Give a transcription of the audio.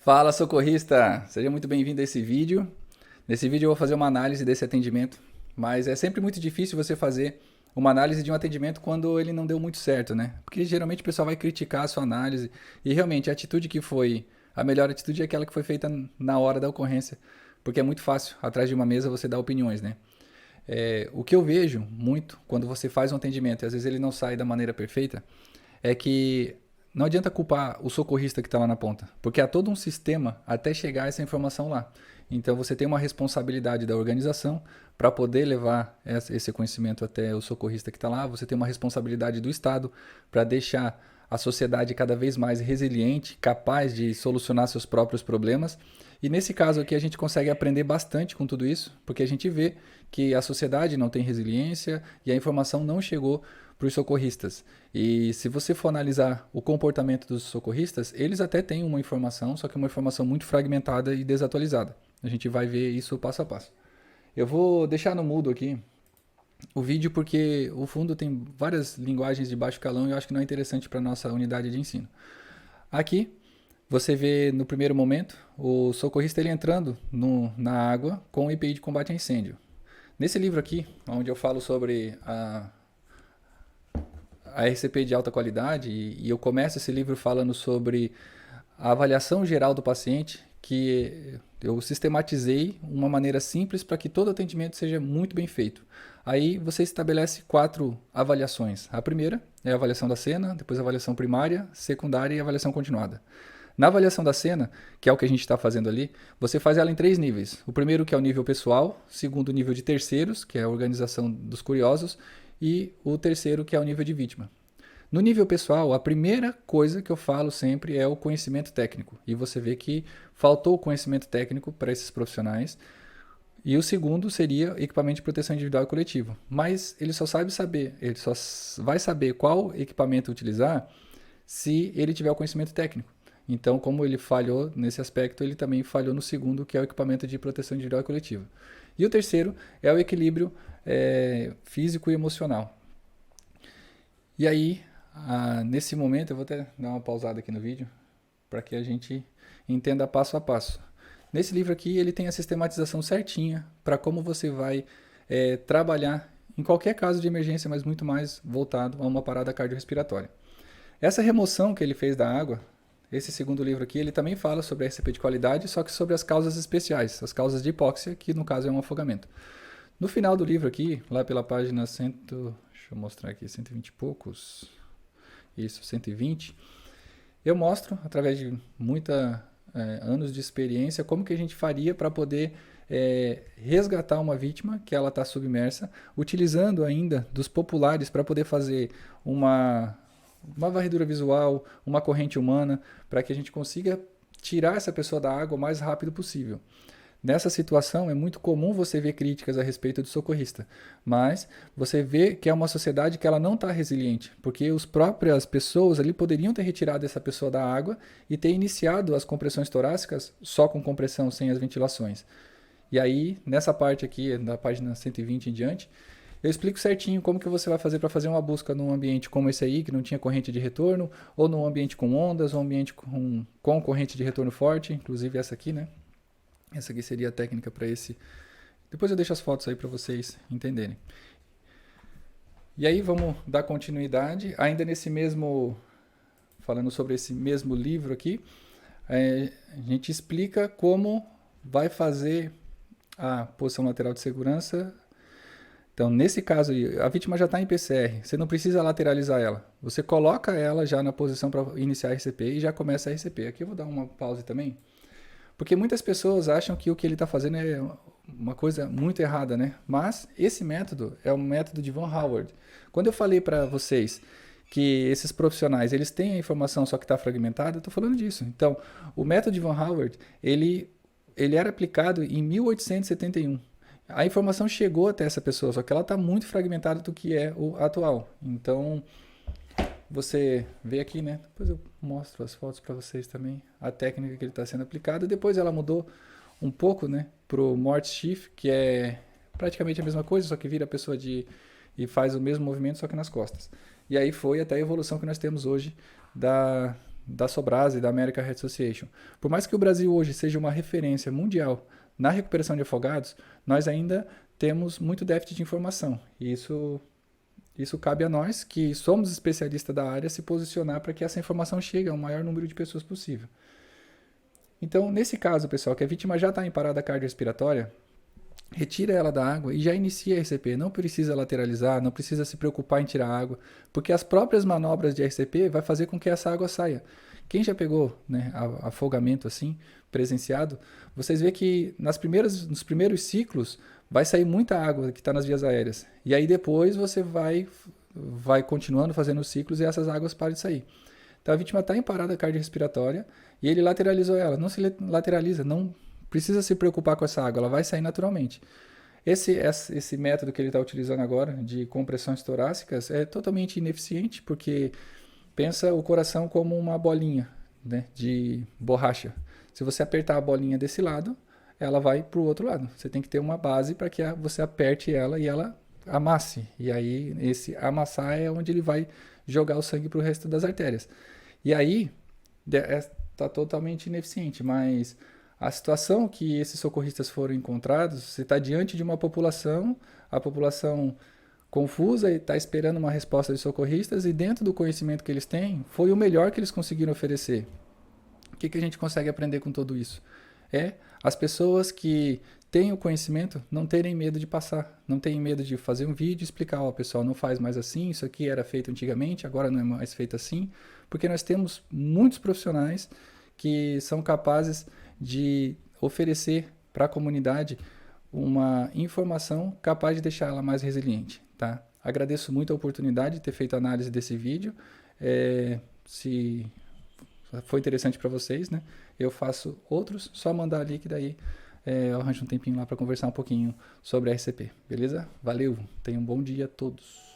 Fala, socorrista! Seja muito bem-vindo a esse vídeo. Nesse vídeo eu vou fazer uma análise desse atendimento, mas é sempre muito difícil você fazer uma análise de um atendimento quando ele não deu muito certo, né? Porque geralmente o pessoal vai criticar a sua análise e realmente a atitude que foi a melhor atitude é aquela que foi feita na hora da ocorrência, porque é muito fácil, atrás de uma mesa você dar opiniões, né? O que eu vejo muito quando você faz um atendimento e às vezes ele não sai da maneira perfeita, é que não adianta culpar o socorrista que está lá na ponta, porque há todo um sistema até chegar essa informação lá. Então você tem uma responsabilidade da organização para poder levar esse conhecimento até o socorrista que está lá, você tem uma responsabilidade do Estado para deixar a sociedade cada vez mais resiliente, capaz de solucionar seus próprios problemas. E nesse caso aqui a gente consegue aprender bastante com tudo isso, porque a gente vê que a sociedade não tem resiliência e a informação não chegou para os socorristas. E se você for analisar o comportamento dos socorristas, eles até têm uma informação, só que é uma informação muito fragmentada e desatualizada. A gente vai ver isso passo a passo. Eu vou deixar no mudo aqui o vídeo porque o fundo tem várias linguagens de baixo calão e eu acho que não é interessante para a nossa unidade de ensino. Aqui você vê no primeiro momento o socorrista ele entrando na água com o EPI de combate a incêndio. Nesse livro aqui, onde eu falo sobre a RCP de alta qualidade, e eu começo esse livro falando sobre a avaliação geral do paciente, que eu sistematizei uma maneira simples para que todo atendimento seja muito bem feito. Aí você estabelece 4 avaliações. A primeira é a avaliação da cena, depois a avaliação primária, secundária e avaliação continuada. Na avaliação da cena, que é o que a gente está fazendo ali, você faz ela em 3 níveis. O primeiro que é o nível pessoal, segundo o nível de terceiros, que é a organização dos curiosos, e o terceiro que é o nível de vítima. No nível pessoal, a primeira coisa que eu falo sempre é o conhecimento técnico. E você vê que faltou o conhecimento técnico para esses profissionais. E o segundo seria equipamento de proteção individual e coletivo. Mas ele só vai saber qual equipamento utilizar se ele tiver o conhecimento técnico. Então, como ele falhou nesse aspecto, ele também falhou no segundo, que é o equipamento de proteção individual e coletiva. E o terceiro é o equilíbrio físico e emocional. E aí, nesse momento, eu vou até dar uma pausada aqui no vídeo, para que a gente entenda passo a passo. Nesse livro aqui, ele tem a sistematização certinha para como você vai trabalhar em qualquer caso de emergência, mas muito mais voltado a uma parada cardiorrespiratória. Essa remoção que ele fez da água, esse segundo livro aqui, ele também fala sobre a RCP de qualidade, só que sobre as causas especiais, as causas de hipóxia, que no caso é um afogamento. No final do livro aqui, lá pela página deixa eu mostrar aqui, 120 e poucos, isso, 120, eu mostro, através de anos de experiência, como que a gente faria para poder resgatar uma vítima que ela está submersa, utilizando ainda dos populares para poder fazer uma varredura visual, uma corrente humana, para que a gente consiga tirar essa pessoa da água o mais rápido possível. Nessa situação, é muito comum você ver críticas a respeito do socorrista, mas você vê que é uma sociedade que ela não está resiliente, porque as próprias pessoas ali poderiam ter retirado essa pessoa da água e ter iniciado as compressões torácicas só com compressão, sem as ventilações. E aí, nessa parte aqui, da página 120 em diante, eu explico certinho como que você vai fazer para fazer uma busca num ambiente como esse aí, que não tinha corrente de retorno, ou num ambiente com ondas, ou um ambiente com corrente de retorno forte, inclusive essa aqui, né? Essa aqui seria a técnica para esse. Depois eu deixo as fotos aí para vocês entenderem. E aí vamos dar continuidade, ainda nesse mesmo, falando sobre esse mesmo livro aqui, a gente explica como vai fazer a posição lateral de segurança. Então, nesse caso, a vítima já está em PCR, você não precisa lateralizar ela. Você coloca ela já na posição para iniciar a RCP e já começa a RCP. Aqui eu vou dar uma pausa também, porque muitas pessoas acham que o que ele está fazendo é uma coisa muito errada, né? Mas esse método é um método de Von Howard. Quando eu falei para vocês que esses profissionais eles têm a informação só que está fragmentada, eu estou falando disso. Então, o método de Von Howard ele era aplicado em 1871. A informação chegou até essa pessoa, só que ela está muito fragmentada do que é o atual. Então, você vê aqui, né? Depois eu mostro as fotos para vocês também, a técnica que ele está sendo aplicada. Depois ela mudou um pouco, né, para o Morse Shift, que é praticamente a mesma coisa, só que vira a pessoa e faz o mesmo movimento, só que nas costas. E aí foi até a evolução que nós temos hoje da Sobrasa e da American Heart Association. Por mais que o Brasil hoje seja uma referência mundial na recuperação de afogados, nós ainda temos muito déficit de informação. E isso cabe a nós, que somos especialistas da área, se posicionar para que essa informação chegue ao maior número de pessoas possível. Então, nesse caso, pessoal, que a vítima já está em parada cardiorrespiratória, retira ela da água e já inicia a RCP. Não precisa lateralizar, não precisa se preocupar em tirar a água, porque as próprias manobras de RCP vai fazer com que essa água saia. Quem já pegou, né, afogamento assim, presenciado, vocês vê que nos primeiros ciclos vai sair muita água que está nas vias aéreas. E aí depois você vai continuando fazendo os ciclos e essas águas param de sair. Então a vítima está em parada cardiorrespiratória e ele lateralizou ela. Não se lateraliza, não precisa se preocupar com essa água, ela vai sair naturalmente. Esse método que ele está utilizando agora, de compressões torácicas, é totalmente ineficiente, porque pensa o coração como uma bolinha, né, de borracha. Se você apertar a bolinha desse lado, ela vai para o outro lado. Você tem que ter uma base para que você aperte ela e ela amasse. E aí, esse amassar é onde ele vai jogar o sangue para o resto das artérias. E aí, está totalmente ineficiente, mas a situação que esses socorristas foram encontrados, você está diante de uma população, a população confusa e está esperando uma resposta de socorristas, e dentro do conhecimento que eles têm, foi o melhor que eles conseguiram oferecer. O que a gente consegue aprender com tudo isso? As pessoas que têm o conhecimento não terem medo de passar, não terem medo de fazer um vídeo e explicar, ó, pessoal, não faz mais assim, isso aqui era feito antigamente, agora não é mais feito assim, porque nós temos muitos profissionais que são capazes de oferecer para a comunidade uma informação capaz de deixar ela mais resiliente, tá? Agradeço muito a oportunidade de ter feito a análise desse vídeo. Se foi interessante para vocês, né? Eu faço outros, só mandar ali que daí eu arranjo um tempinho lá para conversar um pouquinho sobre a RCP, beleza? Valeu, tenham um bom dia a todos.